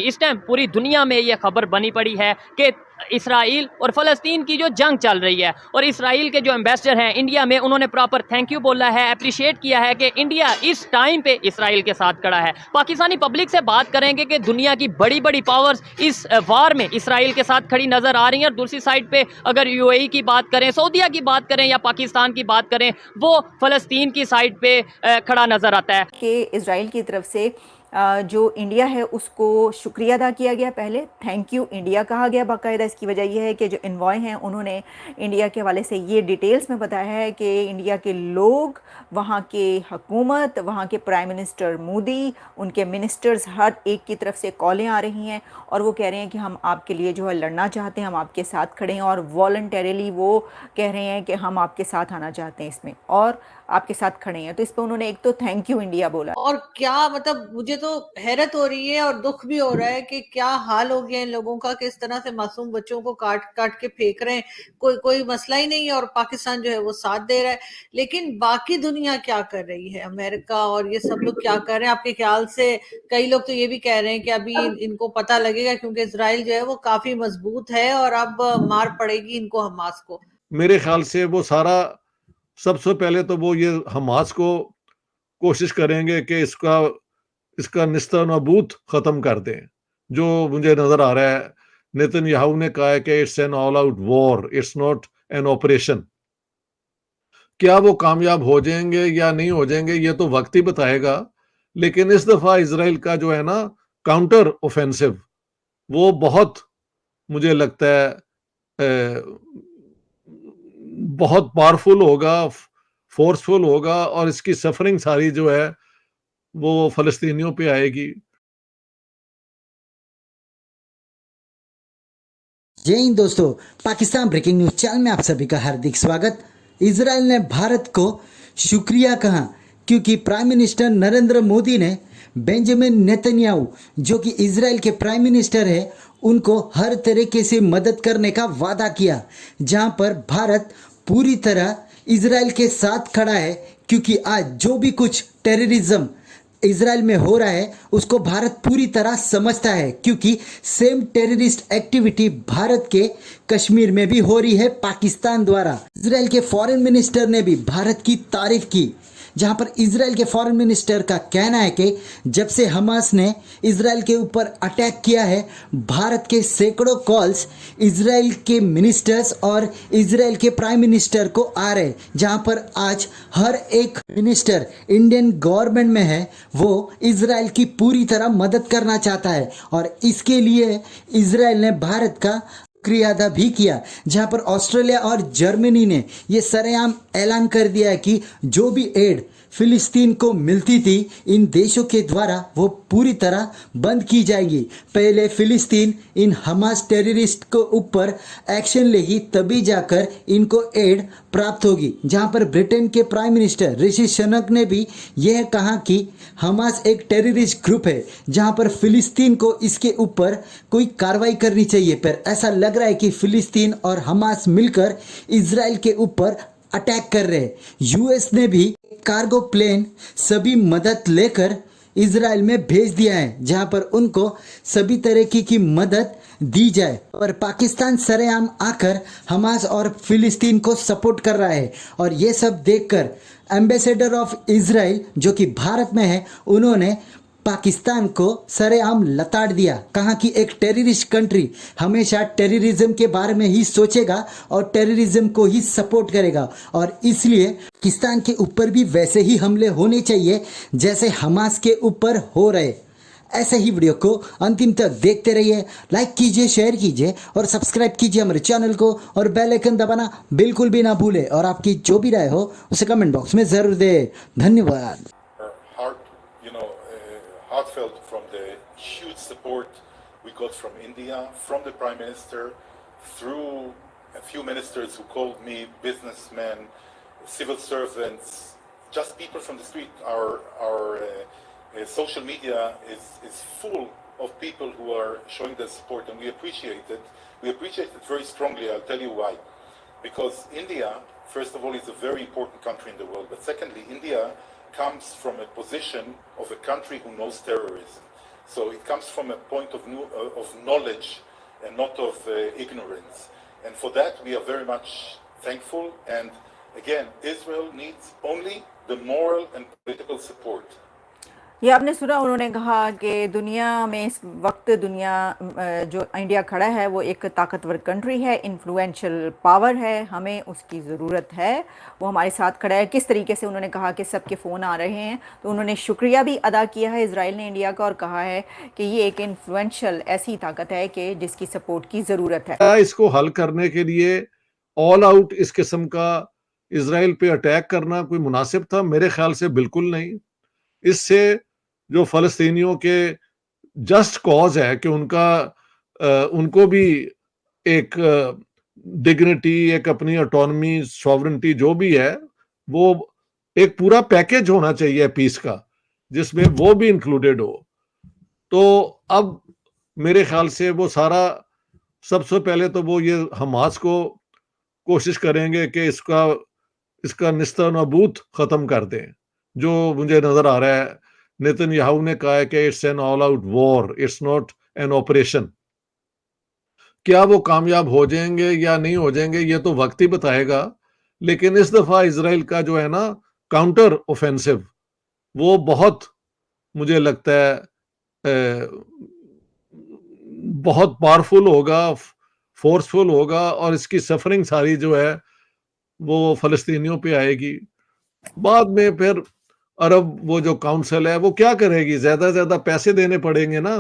इस टाइम पूरी दुनिया में ये खबर बनी पड़ी है कि इसराइल और फ़लस्तीन की जो जंग चल रही है, और इसराइल के जो एम्बेसडर हैं इंडिया में, उन्होंने प्रॉपर थैंक यू बोला है, अप्रिशिएट किया है कि इंडिया इस टाइम पे इसराइल के साथ खड़ा है। पाकिस्तानी पब्लिक से बात करेंगे कि दुनिया की बड़ी बड़ी पावर्स इस वार में इसराइल के साथ खड़ी नज़र आ रही हैं, और दूसरी साइड पे अगर यूएई की बात करें, सऊदीया की बात करें या पाकिस्तान की बात करें, वो फ़लस्तीन की साइड पे खड़ा नज़र आता है। कि इसराइल की तरफ से जो इंडिया है उसको शुक्रिया अदा किया गया, पहले थैंक यू इंडिया कहा गया बाकायदा। इसकी वजह यह है कि जो इन्वॉय हैं उन्होंने इंडिया के हवाले से ये डिटेल्स में बताया है कि इंडिया के लोग, वहाँ के हुकूमत, वहाँ के प्राइम मिनिस्टर मोदी, उनके मिनिस्टर्स, हर एक की तरफ से कॉलें आ रही हैं और वो कह रहे हैं कि हम आपके लिए जो है लड़ना चाहते हैं, हम आपके साथ खड़े हैं, और वॉलंटरीली वो कह रहे हैं कि हम आपके साथ आना चाहते हैं इसमें और आपके साथ खड़े हैं। तो इस पर उन्होंने एक तो थैंक यू इंडिया बोला। और क्या मतलब, मुझे तो हैरत हो रही है और दुख भी हो रहा है कि क्या हाल हो गया इन लोगों का, कि इस तरह से मासूम बच्चों को काट काट के फेंक रहे हैं। कोई मसला ही नहीं है और पाकिस्तान जो है वो साथ दे रहा है। लेकिन बाकी दुनिया क्या कर रही है, अमेरिका और ये सब लोग क्या कर रहे हैं आपके ख्याल से? कई लोग तो ये भी कह रहे हैं कि अभी इनको पता लगेगा, क्योंकि इसराइल जो है वो काफी मजबूत है और अब मार पड़ेगी इनको, हमास को। मेरे ख्याल से वो सारा, सबसे पहले तो वो ये हमास को कोशिश करेंगे कि इसका निस्तानाबूत खत्म कर दें। जो मुझे नजर आ रहा है, नेतन्याहू ने कहा है कि it's an all out war, it's not an operation. क्या वो कामयाब हो जाएंगे या नहीं हो जाएंगे ये तो वक्त ही बताएगा। लेकिन इस दफा इसराइल का जो है ना काउंटर ऑफेंसिव, वो बहुत, मुझे लगता है बहुत पावरफुल होगा, फोर्सफुल होगा, और इसकी सफरिंग सारी जो है वो फलस्तीनियों पे आएगी। जय हिंद दोस्तों, पाकिस्तान ब्रेकिंग न्यूज चैनल में आप सभी का हार्दिक स्वागत। इजराइल ने भारत को शुक्रिया कहा क्योंकि प्राइम मिनिस्टर नरेंद्र मोदी ने बेंजामिन नेतन्याहू, जो कि इजराइल के प्राइम मिनिस्टर है, उनको हर तरीके से मदद करने का वादा किया, जहां पर भारत पूरी तरह इजराइल के साथ खड़ा है। क्योंकि आज जो भी कुछ टेररिज्म इजराइल में हो रहा है उसको भारत पूरी तरह समझता है, क्योंकि सेम टेररिस्ट एक्टिविटी भारत के कश्मीर में भी हो रही है पाकिस्तान द्वारा। इजराइल के फॉरेन मिनिस्टर ने भी भारत की तारीफ की, जहां पर इजराइल के फॉरेन मिनिस्टर का कहना है कि जब से हमास ने इजराइल के ऊपर अटैक किया है, भारत के सैकड़ों कॉल्स इजराइल के मिनिस्टर्स और इजराइल के प्राइम मिनिस्टर को आ रहे, जहां पर आज हर एक मिनिस्टर इंडियन गवर्नमेंट में है, वो इजराइल की पूरी तरह मदद करना चाहता है। और इसके लिए इजराइल ने भारत का शुक्रिया अदा भी किया, जहां पर ऑस्ट्रेलिया और जर्मनी ने यह सरेआम ऐलान कर दिया है कि जो भी एड फिलिस्तीन को मिलती थी इन देशों के द्वारा वो पूरी तरह बंद की जाएगी। पहले फिलिस्तीन इन हमास टेररिस्ट को ऊपर एक्शन लेगी, तभी जाकर इनको एड प्राप्त होगी। जहां पर ब्रिटेन के प्राइम मिनिस्टर ऋषि सुनक ने भी यह कहा कि हमास एक टेररिस्ट ग्रुप है, जहां पर फिलिस्तीन को इसके ऊपर कोई कार्रवाई करनी चाहिए। पर ऐसा लग रहा है कि फिलिस्तीन और हमास मिलकर इजराइल के ऊपर अटैक कर रहे हैं। यूएस ने भी कार्गो प्लेन सभी मदद लेकर इजराइल में भेज दिया है, जहां पर उनको सभी तरीके की मदद दी जाए। और पाकिस्तान सरेआम आकर हमास और फिलिस्तीन को सपोर्ट कर रहा है। और ये सब देखकर एम्बेसडर ऑफ इजराइल, जो कि भारत में है, उन्होंने पाकिस्तान को सरेआम लताड़ दिया। कहा कि एक टेररिस्ट कंट्री हमेशा टेररिज्म के बारे में ही सोचेगा और टेररिज्म को ही सपोर्ट करेगा, और इसलिए पाकिस्तान के ऊपर भी वैसे ही हमले होने चाहिए जैसे हमास के ऊपर हो रहे। ऐसे ही वीडियो को अंतिम तक देखते रहिए, लाइक कीजिए, शेयर कीजिए और सब्सक्राइब कीजिए हमारे चैनल को, और बेल आइकन दबाना बिल्कुल भी ना भूले। और आपकी जो भी राय हो उसे कमेंट बॉक्स में जरूर दें। धन्यवाद। Heartfelt from the huge support we got from India, from the Prime Minister, through a few ministers who called me, businessmen, civil servants, just people from the street. Our social media is full of people who are showing their support, and we appreciate it. We appreciate it very strongly. I'll tell you why. Because India, first of all, is a very important country in the world, but secondly, India comes from a position of a country who knows terrorism. So it comes from a point of knowledge and not of ignorance. And for that, we are very much thankful. And again, Israel needs only the moral and political support. ये आपने सुना, उन्होंने कहा कि दुनिया में इस वक्त जो इंडिया खड़ा है वो एक ताकतवर कंट्री है, इन्फ्लुएंशियल पावर है, हमें उसकी ज़रूरत है, वो हमारे साथ खड़ा है। किस तरीके से उन्होंने कहा कि सबके फ़ोन आ रहे हैं, तो उन्होंने शुक्रिया भी अदा किया है इजराइल ने इंडिया का, और कहा है कि ये एक इन्फ्लुएंशियल ऐसी ताकत है कि जिसकी सपोर्ट की ज़रूरत है। इसको हल करने के लिए ऑल आउट इस किस्म का इजराइल पे अटैक करना कोई मुनासिब था? मेरे ख्याल से बिल्कुल नहीं। इससे जो फ़लस्तीनियों के जस्ट कॉज है कि उनको भी एक डिग्निटी, एक अपनी ऑटोनॉमी, सॉवरेंटी जो भी है, वो एक पूरा पैकेज होना चाहिए पीस का, जिसमें वो भी इंक्लूडेड हो। तो अब मेरे ख्याल से वो सारा, सबसे पहले तो वो ये हमास को कोशिश करेंगे कि इसका निस्ता नाबूद खत्म कर दें। जो मुझे नजर आ रहा है, नेतन्याहू ने कहा है कि it's an all out war, it's not an operation. क्या वो कामयाब हो जाएंगे या नहीं हो जाएंगे, ये तो वक्त ही बताएगा। लेकिन इस दफा इजराइल का जो है ना काउंटर ऑफेंसिव, वो बहुत, मुझे लगता है बहुत पावरफुल होगा, फोर्सफुल होगा, और इसकी सफरिंग सारी जो है वो फलस्तीनियों पे आएगी। बाद में फिर अरब वो जो काउंसिल है वो क्या करेगी? ज्यादा से ज्यादा पैसे देने पड़ेंगे ना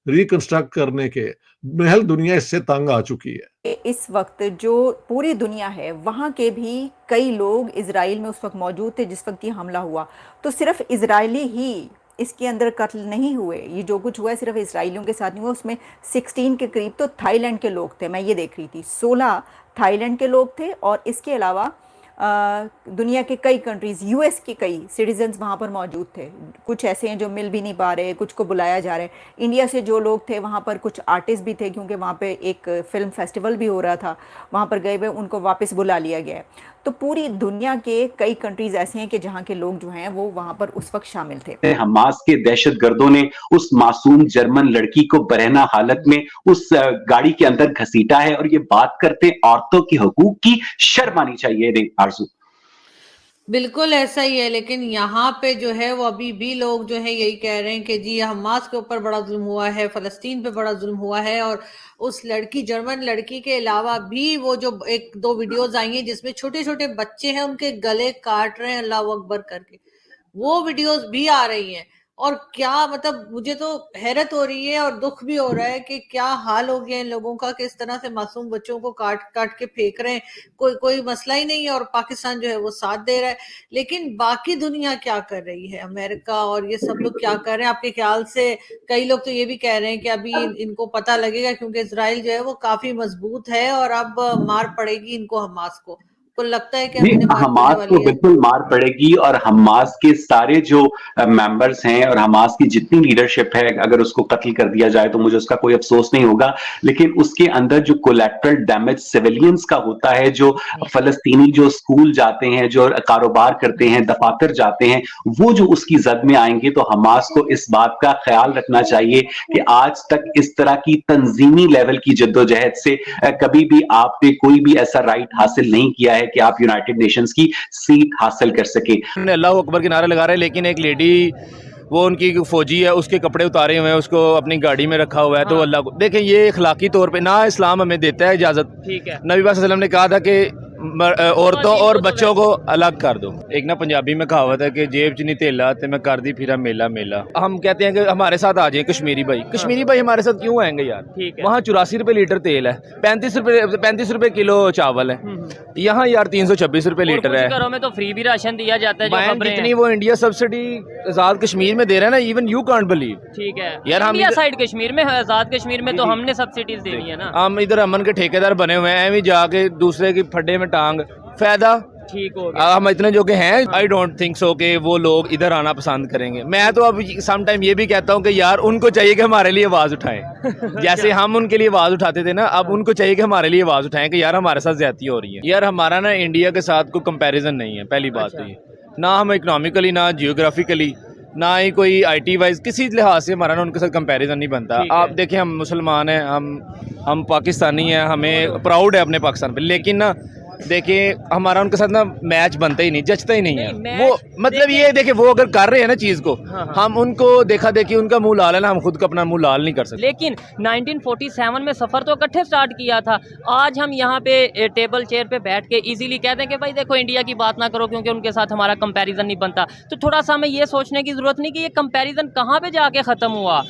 रिकंस्ट्रक्ट करने के। महल दुनिया इससे तंग आ चुकी है। इस वक्त जो पूरी दुनिया है, वहाँ के भी कई लोग इजराइल में उस वक्त मौजूद थे जिस वक्त ये हमला हुआ। तो सिर्फ इजरायली ही इसके अंदर कत्ल नहीं हुए, ये जो कुछ हुआ है सिर्फ इसराइलियों के साथ नहीं हुआ, उसमें 16 के करीब तो थाईलैंड के लोग थे। मैं ये देख रही थी, 16 थाईलैंड के लोग थे, और इसके अलावा दुनिया के कई कंट्रीज़, यूएस के कई सिटीजन्स वहाँ पर मौजूद थे। कुछ ऐसे हैं जो मिल भी नहीं पा रहे, कुछ को बुलाया जा रहा है। इंडिया से जो लोग थे वहाँ पर, कुछ आर्टिस्ट भी थे, क्योंकि वहाँ पे एक फ़िल्म फेस्टिवल भी हो रहा था, वहाँ पर गए हुए उनको वापस बुला लिया गया है। तो पूरी दुनिया के कई कंट्रीज़ ऐसे हैं कि जहाँ के लोग जो हैं वो वहाँ पर उस वक्त शामिल थे। हमास के दहशतगर्दों ने उस मासूम जर्मन लड़की को बरहना हालत में उस गाड़ी के अंदर घसीटा है, और ये बात करते औरतों के हुकूक की, शर्म आनी चाहिए। आरज़ू, बिल्कुल ऐसा ही है, लेकिन यहाँ पे जो है वो अभी भी लोग जो है यही कह रहे हैं कि जी हमास के ऊपर बड़ा जुल्म हुआ है, फलस्तीन पे बड़ा जुल्म हुआ है। और उस लड़की, जर्मन लड़की के अलावा भी वो जो एक दो वीडियोस आई हैं जिसमें छोटे छोटे बच्चे हैं, उनके गले काट रहे हैं अल्लाह अकबर करके, वो वीडियोस भी आ रही हैं। और क्या मतलब, मुझे तो हैरत हो रही है और दुख भी हो रहा है कि क्या हाल हो गया इन लोगों का, कि इस तरह से मासूम बच्चों को काट काट के फेंक रहे हैं। कोई मसला ही नहीं है, और पाकिस्तान जो है वो साथ दे रहा है। लेकिन बाकी दुनिया क्या कर रही है, अमेरिका और ये सब लोग क्या कर रहे हैं आपके ख्याल से? कई लोग तो ये भी कह रहे हैं कि अभी इनको पता लगेगा, क्योंकि इजराइल जो है वो काफी मजबूत है और अब मार पड़ेगी इनको, हमास को लगता है कि हमास को बिल्कुल मार पड़ेगी। और हमास के सारे जो मेंबर्स हैं और हमास की जितनी लीडरशिप है, अगर उसको कत्ल कर दिया जाए तो मुझे उसका कोई अफसोस नहीं होगा। लेकिन उसके अंदर जो कोलैटरल डैमेज सिविलियंस का होता है, जो फलस्तीनी जो स्कूल जाते हैं, जो कारोबार करते हैं, दफातर जाते हैं, वो जो उसकी जद में आएंगे, तो हमास को इस बात का ख्याल रखना चाहिए कि आज तक इस तरह की तंजीमी लेवल की जद्दोजहद से कभी भी आपने कोई भी ऐसा राइट हासिल नहीं किया है कि आप यूनाइटेड नेशंस की सीट हासिल कर सके। अल्लाह अकबर के नारे लगा रहे हैं, लेकिन एक लेडी, वो उनकी फौजी है, उसके कपड़े उतारे हुए हैं, उसको अपनी गाड़ी में रखा हुआ है। तो अल्लाह को देखें, ये अखलाकी तौर पे ना इस्लाम हमें देता है इजाज़त। ठीक है, नबी पाक सल्लल्लाहु अलैहि वसल्लम ने कहा था कि औरतों और बच्चों को अलग कर दो। एक ना पंजाबी में कहावत है कि जेब च नहीं तेला ते मैं कर दी फिरा मेला मेला। हम कहते हैं कि हमारे साथ आ जाए कश्मीरी भाई। कश्मीरी भाई हमारे साथ क्यों आएंगे यार? वहाँ 84 रुपए लीटर तेल है, 35 रुपए किलो चावल है, यहाँ यार 326 रुपए लीटर है। घरों में तो फ्री भी राशन दिया जाता है, जितनी वो इंडिया सब्सिडी आजाद कश्मीर में दे रहे हैं ना, इवन यू कांट बिलीव। ठीक है यार, हम इंडिया साइड कश्मीर में, आजाद कश्मीर में तो हमने सब्सिडीज देनी है ना। हम इधर अमन के ठेकेदार बने हुए हैं, एवं जाके दूसरे की फड्डे में टांग फायदा। ठीक हो गया, हम इतने जो के हैं, आई डोंट थिंक सो कि वो लोग इधर आना पसंद करेंगे। मैं तो अब सम टाइम ये भी कहता हूँ कि यार उनको चाहिए कि हमारे लिए आवाज़ उठाएं जैसे हम उनके लिए आवाज़ उठाते थे ना, अब उनको चाहिए कि हमारे लिए आवाज़ उठाएं कि यार हमारे साथ ज्यादती हो रही है। यार हमारा ना इंडिया के साथ कोई कंपैरिजन नहीं है, पहली बात तो ये, ना हम इकोनॉमिकली ना जियोग्राफिकली, ना ही कोई IT वाइज किसी लिहाज से हमारा ना उनके साथ कंपैरिजन नहीं बनता। ठीक है। आप देखिए, हम मुसलमान हैं, हम पाकिस्तानी हैं, हमें प्राउड है अपने पाकिस्तान पे, लेकिन ना देखिए हमारा उनके साथ ना मैच बनता ही नहीं, जचता ही नहीं है। नहीं, वो मैच मतलब ये देखिए, वो अगर कर रहे हैं ना चीज़ को, हाँ, हाँ। हम उनको देखा देखी उनका मुंह लाल है ना, हम खुद को अपना मुंह लाल नहीं कर सकते। लेकिन 1947 में सफ़र तो इकट्ठे स्टार्ट किया था। आज हम यहाँ पे टेबल चेयर पे बैठ के इजीली कहते हैं कि भाई देखो इंडिया की बात ना करो क्योंकि उनके साथ हमारा कंपैरिजन नहीं बनता। तो थोड़ा सा हमें ये सोचने की ज़रूरत नहीं कि ये कंपैरिजन कहाँ पे जाके ख़त्म हुआ।